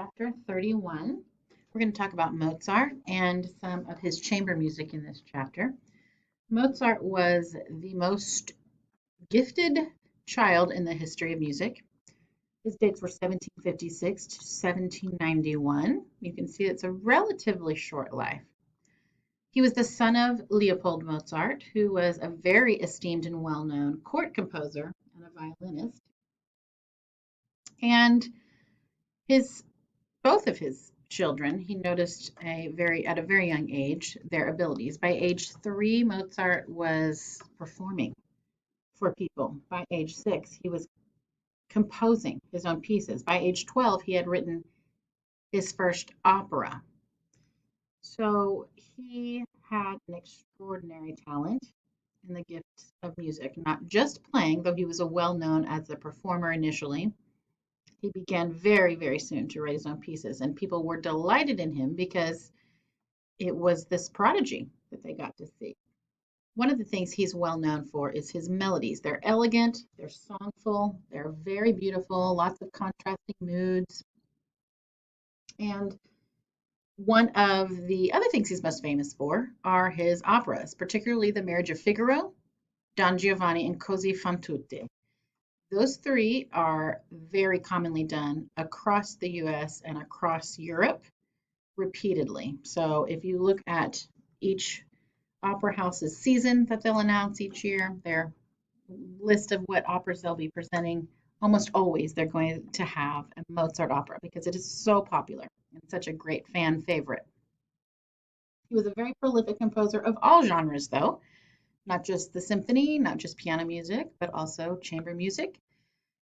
chapter 31. We're going to talk about Mozart and some of his chamber music in this chapter. Mozart was the most gifted child in the history of music. His dates were 1756 to 1791. You can see it's a relatively short life. He was the son of Leopold Mozart, who was a very esteemed and well-known court composer and a violinist. And his both of his children, he noticed at a very young age their abilities. By age 3, Mozart was performing for people. By age 6, he was composing his own pieces. By age 12, he had written his first opera. So he had an extraordinary talent in the gift of music, not just playing, though he was well known as a performer initially. He began very, very soon to write his own pieces, and people were delighted in him because it was this prodigy that they got to see. One of the things he's well known for is his melodies. They're elegant, they're songful, they're very beautiful, lots of contrasting moods. And one of the other things he's most famous for are his operas, particularly The Marriage of Figaro, Don Giovanni, and Così fan tutte. Those three are very commonly done across the US and across Europe repeatedly. So if you look at each opera house's season that they'll announce each year, their list of what operas they'll be presenting, almost always they're going to have a Mozart opera because it is so popular and such a great fan favorite. He was a very prolific composer of all genres, though, not just the symphony, not just piano music, but also chamber music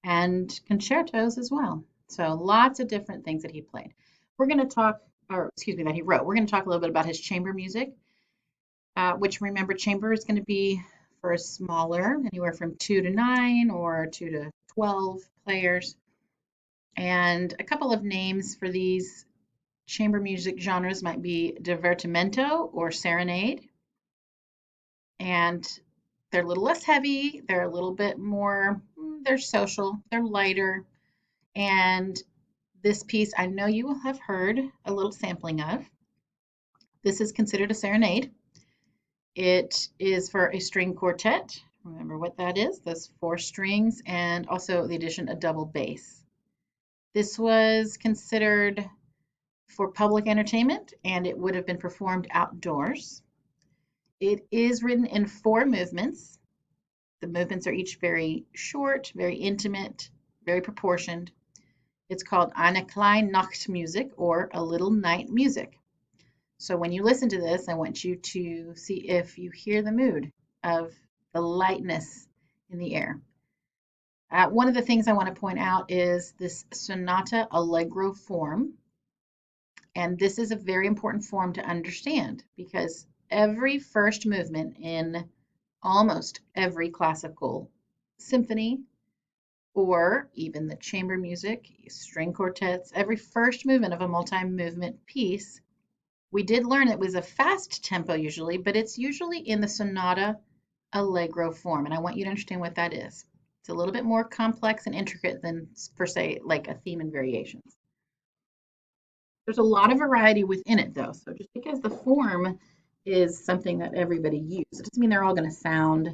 and concertos as well. So lots of different things that he played. We're going to talk, or excuse me, that he wrote. We're going to talk a little bit about his chamber music, which remember, chamber is going to be for a smaller, anywhere from 2 to 9 or 2 to 12 players. And a couple of names for these chamber music genres might be divertimento or serenade. And they're a little less heavy, they're a little bit more, they're social, they're lighter. And this piece I know you will have heard a little sampling of. This is considered a serenade. It is for a string quartet. Remember what that is, those 4 strings, and also the addition of double bass. This was considered for public entertainment, and it would have been performed outdoors. It is written in 4 movements. The movements are each very short, very intimate, very proportioned. It's called Eine kleine Nachtmusik, or a little night music. So when you listen to this, I want you to see if you hear the mood of the lightness in the air. One of the things I want to point out is this sonata allegro form. And this is a very important form to understand because every first movement in almost every classical symphony, or even the chamber music, string quartets, every first movement of a multi-movement piece, we did learn it was a fast tempo usually, but it's usually in the sonata allegro form. And I want you to understand what that is. It's a little bit more complex and intricate than, per se, like a theme and variations. There's a lot of variety within it, though. So just because the form is something that everybody uses, it doesn't mean they're all going to sound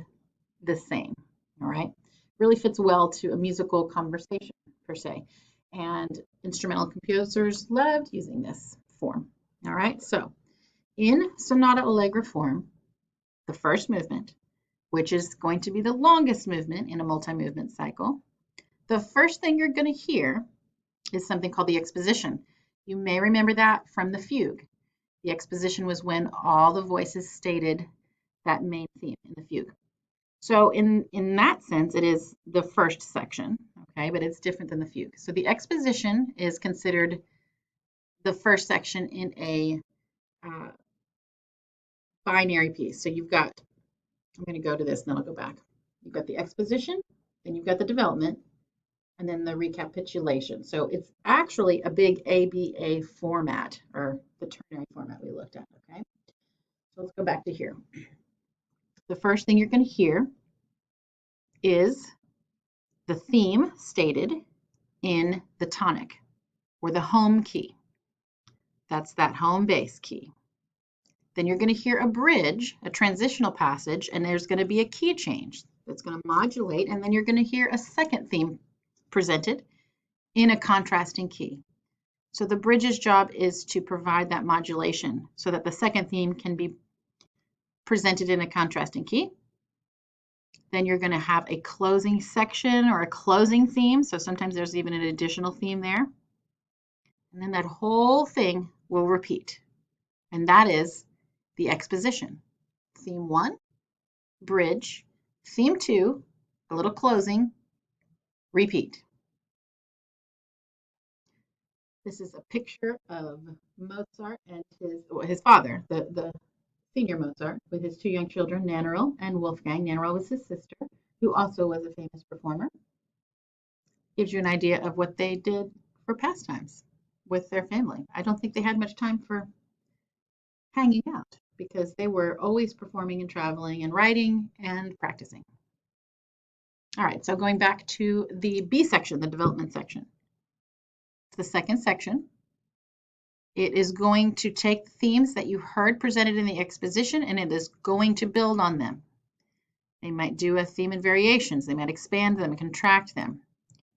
the same. All right. Really fits well to a musical conversation, per se. And instrumental composers loved using this form. All right. So in sonata allegro form, the first movement, which is going to be the longest movement in a multi-movement cycle, the first thing you're going to hear is something called the exposition. You may remember that from the fugue. The exposition was when all the voices stated that main theme in the fugue. So in that sense, it is the first section, okay, but it's different than the fugue. So the exposition is considered the first section in a binary piece. So you've got, I'm going to go to this and then I'll go back. You've got the exposition, then you've got the development, and then the recapitulation. So it's actually a big ABA format, or the ternary format we looked at, okay? So let's go back to here. The first thing you're going to hear is the theme stated in the tonic, or the home key. That's that home bass key. Then you're going to hear a bridge, a transitional passage, and there's going to be a key change that's going to modulate, and then you're going to hear a second theme presented in a contrasting key. So the bridge's job is to provide that modulation so that the second theme can be presented in a contrasting key. Then you're going to have a closing section or a closing theme. So sometimes there's even an additional theme there. And then that whole thing will repeat. And that is the exposition. Theme 1, bridge. Theme 2, a little closing, repeat. This is a picture of Mozart and his father, the senior Mozart, with his 2 young children, Nannerl and Wolfgang. Nannerl was his sister, who also was a famous performer. Gives you an idea of what they did for pastimes with their family. I don't think they had much time for hanging out because they were always performing and traveling and writing and practicing. All right, so going back to the B section, the development section. It's the second section. It is going to take themes that you heard presented in the exposition and it is going to build on them. They might do a theme in variations. They might expand them and contract them.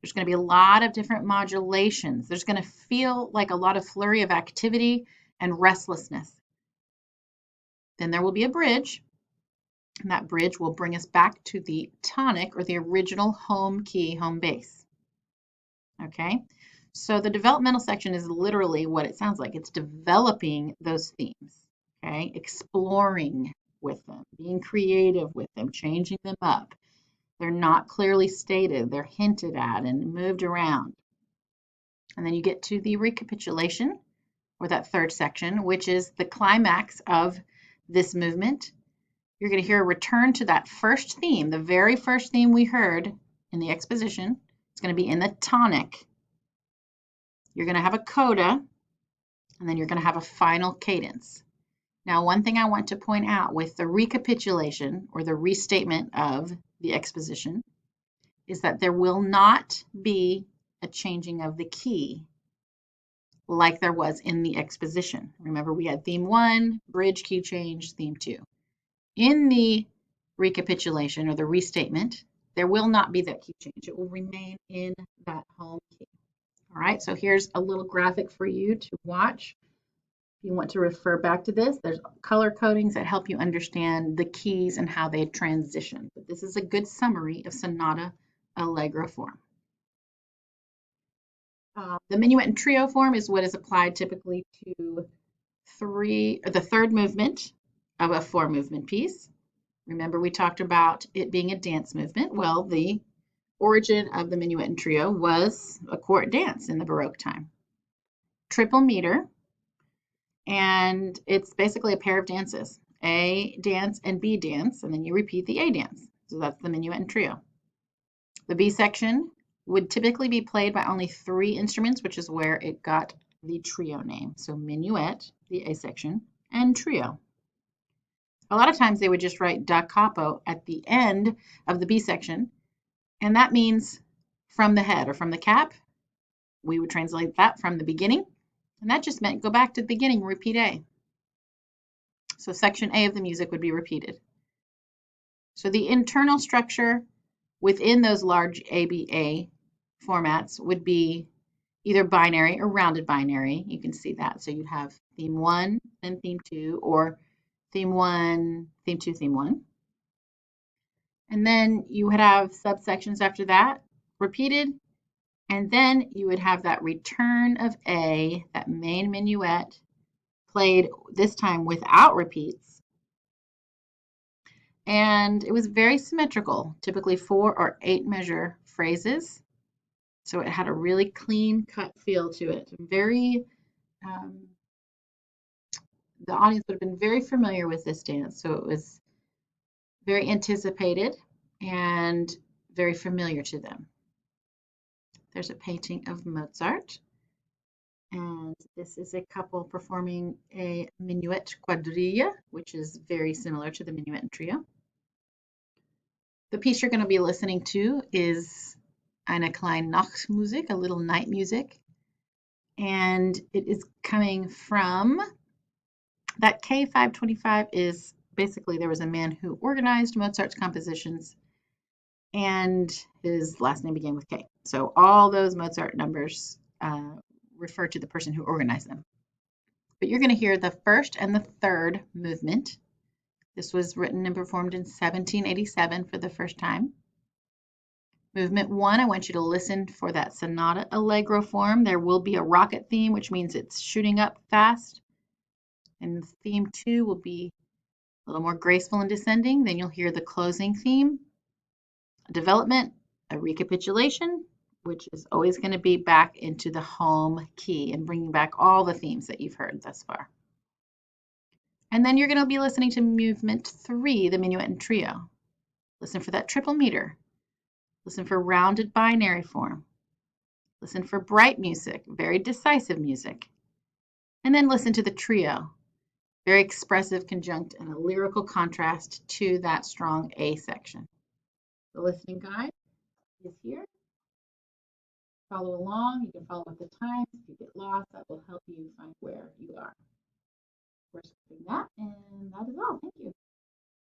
There's going to be a lot of different modulations. There's going to feel like a lot of flurry of activity and restlessness. Then there will be a bridge, and that bridge will bring us back to the tonic or the original home key, home bass. Okay, so the developmental section is literally what it sounds like. It's developing those themes, okay, exploring with them, being creative with them, changing them up. They're not clearly stated, they're hinted at and moved around. And then you get to the recapitulation, or that third section, which is the climax of this movement. You're going to hear a return to that first theme, the very first theme we heard in the exposition. It's going to be in the tonic. You're going to have a coda, and then you're going to have a final cadence. Now, one thing I want to point out with the recapitulation or the restatement of the exposition is that there will not be a changing of the key like there was in the exposition. Remember, we had theme 1, bridge, key change, theme 2. In the recapitulation or the restatement, there will not be that key change. It will remain in that home key. All right, so here's a little graphic for you to watch. If you want to refer back to this, there's color codings that help you understand the keys and how they transition. But this is a good summary of sonata allegro form. The minuet and trio form is what is applied typically to the third movement of a 4-movement piece. Remember, we talked about it being a dance movement. Well, the origin of the minuet and trio was a court dance in the Baroque time. Triple meter, and it's basically a pair of dances, A dance and B dance, and then you repeat the A dance. So that's the minuet and trio. The B section would typically be played by only 3 instruments, which is where it got the trio name. So minuet, the A section, and trio. A lot of times they would just write da capo at the end of the B section, and that means from the head or from the cap. We would translate that from the beginning, and that just meant go back to the beginning, repeat A. So section A of the music would be repeated. So the internal structure within those large ABA formats would be either binary or rounded binary. You can see that. So you'd have theme 1, then theme 2, or theme 1, theme 2, theme 1. And then you would have subsections after that, repeated, and then you would have that return of A, that main minuet, played this time without repeats. And it was very symmetrical, typically 4 or 8 measure phrases. So it had a really clean cut feel to it. Very, the audience would have been very familiar with this dance. So it was very anticipated and very familiar to them. There's a painting of Mozart. And this is a couple performing a minuet quadrilla, which is very similar to the minuet and trio. The piece you're going to be listening to is Eine kleine Nachtmusik, a little night music. And it is coming from that K525 is basically there was a man who organized Mozart's compositions and his last name began with K. So all those Mozart numbers refer to the person who organized them. But you're going to hear the first and the third movement. This was written and performed in 1787 for the first time. Movement 1, I want you to listen for that sonata allegro form. There will be a rocket theme, which means it's shooting up fast. And theme 2 will be a little more graceful and descending. Then you'll hear the closing theme, a development, a recapitulation, which is always going to be back into the home key and bringing back all the themes that you've heard thus far. And then you're going to be listening to movement 3, the minuet and trio. Listen for that triple meter. Listen for rounded binary form. Listen for bright music, very decisive music. And then listen to the trio, very expressive conjunct and a lyrical contrast to that strong A section. The listening guide is here. Follow along. You can follow with the times. If you get lost, that will